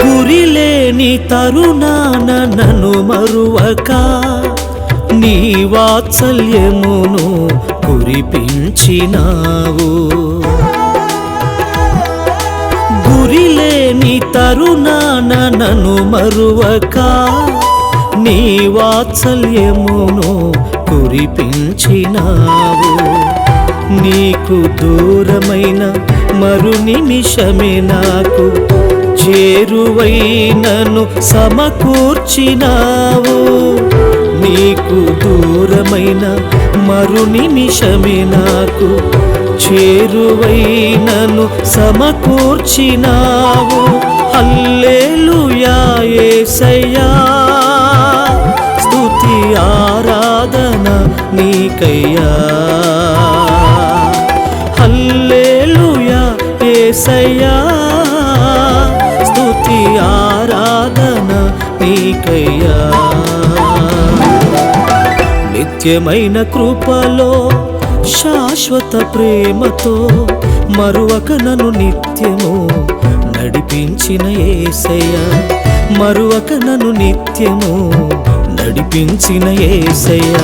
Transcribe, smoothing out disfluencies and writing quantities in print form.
గురిలేని తరుణాన నన్ను మరువక నీ వాత్సల్యమును కురిపించినావు. గురిలేని తరుణాన నన్ను మరువక నీ వాత్సల్యమును కురిపించినావు. నీకు దూరమైన మరు నిమిషమే నాకు చేరువైనను సమకూర్చినావు. నీకు దూరమైన మరు నిమిషమే నాకు చేరువైనను సమకూర్చినావు. హల్లెలూయా యేసయ్యా, స్తుతి ఆరాధన నీకయ్యా. హల్లెలూయా యేసయ్యా, స్తుతి ఆరాధన నీకయ్యా. నిత్యమైన కృపలో శాశ్వత ప్రేమతో మరువక నన్ను నిత్యము నడిపించిన యేసయ్యా. మరువక నన్ను నిత్యము నడిపించిన యేసయ్యా.